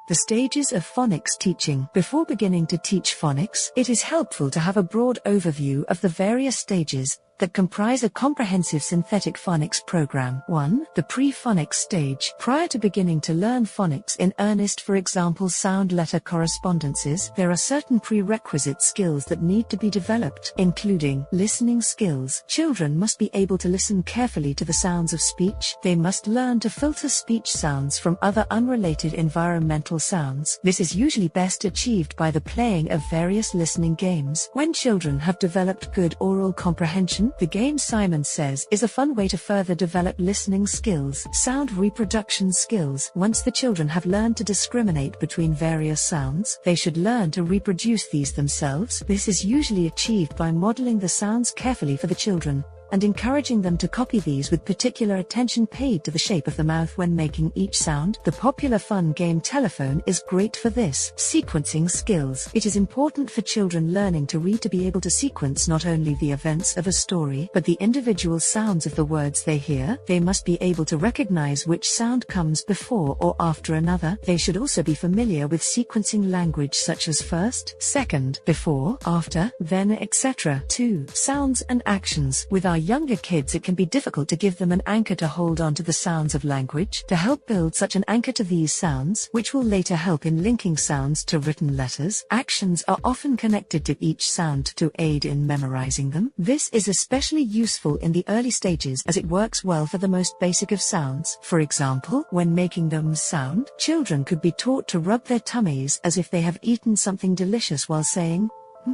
The stages of phonics teaching. Before beginning to teach phonics, it is helpful to have a broad overview of the various stages that comprise a comprehensive synthetic phonics program. 1. The pre-phonics stage. Prior to beginning to learn phonics in earnest, for example sound-letter correspondences, there are certain prerequisite skills that need to be developed, including listening skills. Children must be able to listen carefully to the sounds of speech. They must learn to filter speech sounds from other unrelated environmental sounds. This is usually best achieved by the playing of various listening games. When children have developed good oral comprehension, the game Simon Says is a fun way to further develop listening skills. Sound reproduction skills. Once the children have learned to discriminate between various sounds, they should learn to reproduce these themselves. This is usually achieved by modeling the sounds carefully for the children, and encouraging them to copy these with particular attention paid to the shape of the mouth when making each sound. The popular fun game Telephone is great for this. Sequencing skills. It is important for children learning to read to be able to sequence not only the events of a story, but the individual sounds of the words they hear. They must be able to recognize which sound comes before or after another. They should also be familiar with sequencing language such as first, second, before, after, then, etc. 2. Sounds and actions. With our younger kids, it can be difficult to give them an anchor to hold on to the sounds of language. To help build such an anchor to these sounds, which will later help in linking sounds to written letters, actions are often connected to each sound to aid in memorizing them. This is especially useful in the early stages as it works well for the most basic of sounds. For example, when making the sound, children could be taught to rub their tummies as if they have eaten something delicious while saying,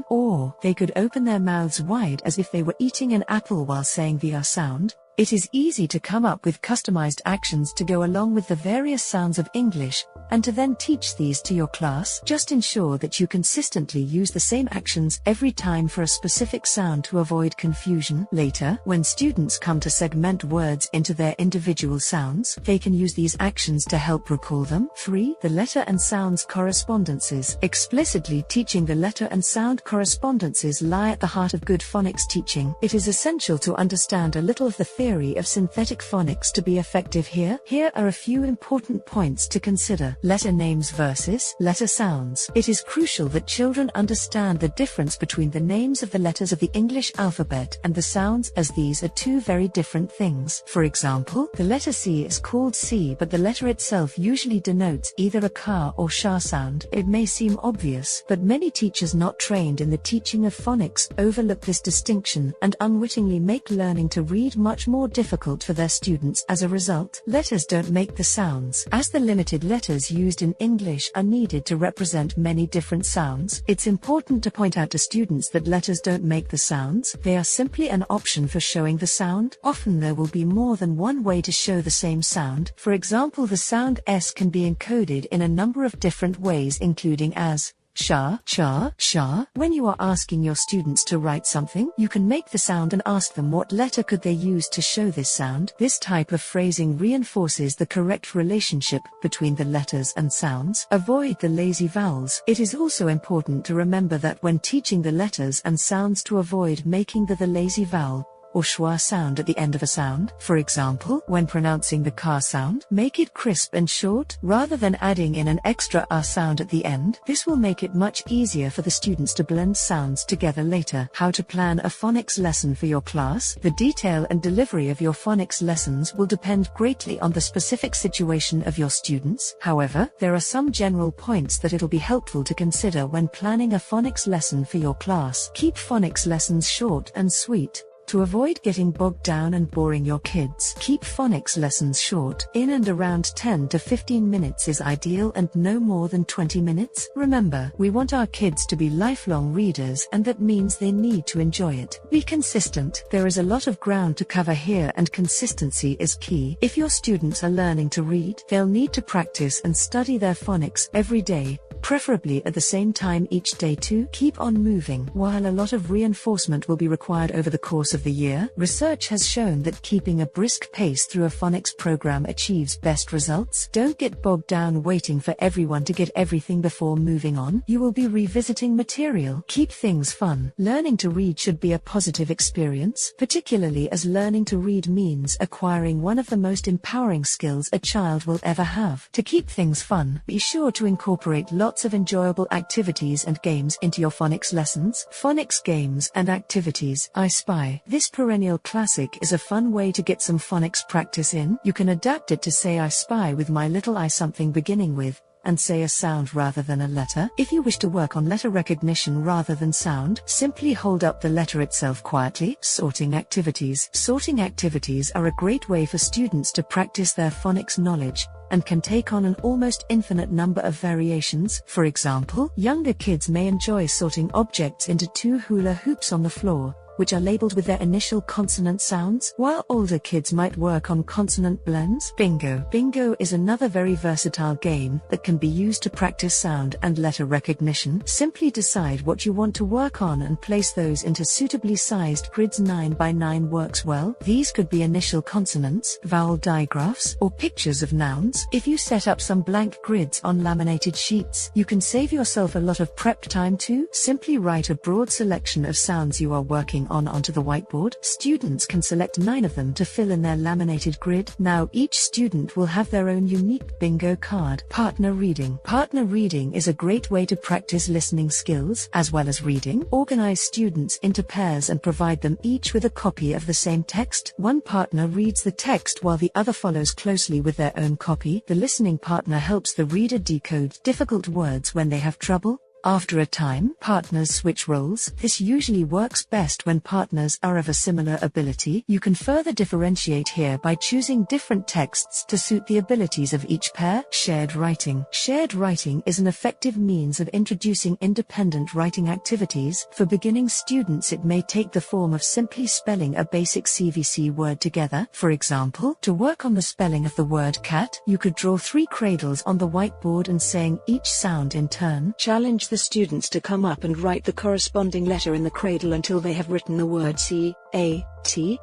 or they could open their mouths wide as if they were eating an apple while saying the sound. It is easy to come up with customized actions to go along with the various sounds of English, and to then teach these to your class. Just ensure that you consistently use the same actions every time for a specific sound to avoid confusion. Later, when students come to segment words into their individual sounds, they can use these actions to help recall them. 3. The letter and sounds correspondences. Explicitly teaching the letter and sound correspondences lie at the heart of good phonics teaching. It is essential to understand a little of the theory of synthetic phonics to be effective here. Here are a few important points to consider. Letter names versus letter sounds. It is crucial that children understand the difference between the names of the letters of the English alphabet and the sounds, as these are two very different things. For example, the letter C is called C, but the letter itself usually denotes either a ka or sha sound. It may seem obvious, but many teachers not trained in the teaching of phonics overlook this distinction and unwittingly make learning to read much more difficult for their students as a result. Letters don't make the sounds. As the limited letters used in English are needed to represent many different sounds, it's important to point out to students that letters don't make the sounds. They are simply an option for showing the sound. Often there will be more than one way to show the same sound. For example, the sound S can be encoded in a number of different ways, including as sha, cha, sha. When you are asking your students to write something, you can make the sound and ask them what letter could they use to show this sound. This type of phrasing reinforces the correct relationship between the letters and sounds. Avoid the lazy vowels. It is also important to remember that when teaching the letters and sounds to avoid making the lazy vowel or schwa sound at the end of a sound. For example, when pronouncing the ka sound, make it crisp and short, rather than adding in an extra sound at the end. This will make it much easier for the students to blend sounds together later. How to plan a phonics lesson for your class. The detail and delivery of your phonics lessons will depend greatly on the specific situation of your students. However, there are some general points that it'll be helpful to consider when planning a phonics lesson for your class. Keep phonics lessons short and sweet. To avoid getting bogged down and boring your kids, keep phonics lessons short. In and around 10 to 15 minutes is ideal, and no more than 20 minutes. Remember, we want our kids to be lifelong readers, and that means they need to enjoy it. Be consistent. There is a lot of ground to cover here, and consistency is key. If your students are learning to read, they'll need to practice and study their phonics every day, preferably at the same time each day. To keep on moving. While a lot of reinforcement will be required over the course of the year. Research has shown that keeping a brisk pace through a phonics program achieves best results. Don't get bogged down waiting for everyone to get everything before moving on. You will be revisiting material. Keep things fun. Learning to read should be a positive experience, particularly as learning to read means acquiring one of the most empowering skills a child will ever have. To keep things fun, be sure to incorporate lots of enjoyable activities and games into your phonics lessons. Phonics games and activities. I Spy. This perennial classic is a fun way to get some phonics practice in. You can adapt it to say I spy with my little I something beginning with, and say a sound rather than a letter. If you wish to work on letter recognition rather than sound, simply hold up the letter itself quietly. Sorting activities. Sorting activities are a great way for students to practice their phonics knowledge, and can take on an almost infinite number of variations. For example, younger kids may enjoy sorting objects into 2 hula hoops on the floor, which are labeled with their initial consonant sounds, while older kids might work on consonant blends. Bingo. Bingo is another very versatile game that can be used to practice sound and letter recognition. Simply decide what you want to work on and place those into suitably sized grids. 9 by 9 works well. These could be initial consonants, vowel digraphs, or pictures of nouns. If you set up some blank grids on laminated sheets, you can save yourself a lot of prep time too. Simply write a broad selection of sounds you are working on onto the whiteboard. Students can select 9 of them to fill in their laminated grid. Now each student will have their own unique bingo card. Partner reading. Partner reading is a great way to practice listening skills as well as reading. Organize students into pairs and provide them each with a copy of the same text. One partner reads the text while the other follows closely with their own copy. The listening partner helps the reader decode difficult words when they have trouble. After a time, partners switch roles. This usually works best when partners are of a similar ability. You can further differentiate here by choosing different texts to suit the abilities of each pair. Shared writing. Shared writing is an effective means of introducing independent writing activities. For beginning students, it may take the form of simply spelling a basic CVC word together. For example, to work on the spelling of the word cat, you could draw 3 cradles on the whiteboard and saying each sound in turn. Challenge the students to come up and write the corresponding letter in the cradle until they have written the word C-A-T.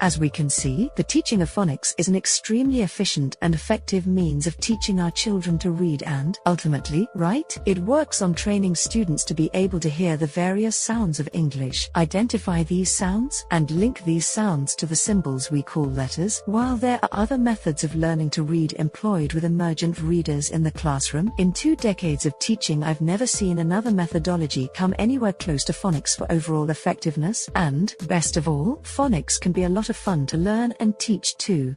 As we can see, the teaching of phonics is an extremely efficient and effective means of teaching our children to read and, ultimately, write. It works on training students to be able to hear the various sounds of English, identify these sounds, and link these sounds to the symbols we call letters. While there are other methods of learning to read employed with emergent readers in the classroom, in 2 decades of teaching I've never seen another methodology come anywhere close to phonics for overall effectiveness, and, best of all, phonics can be a lot of fun to learn and teach too.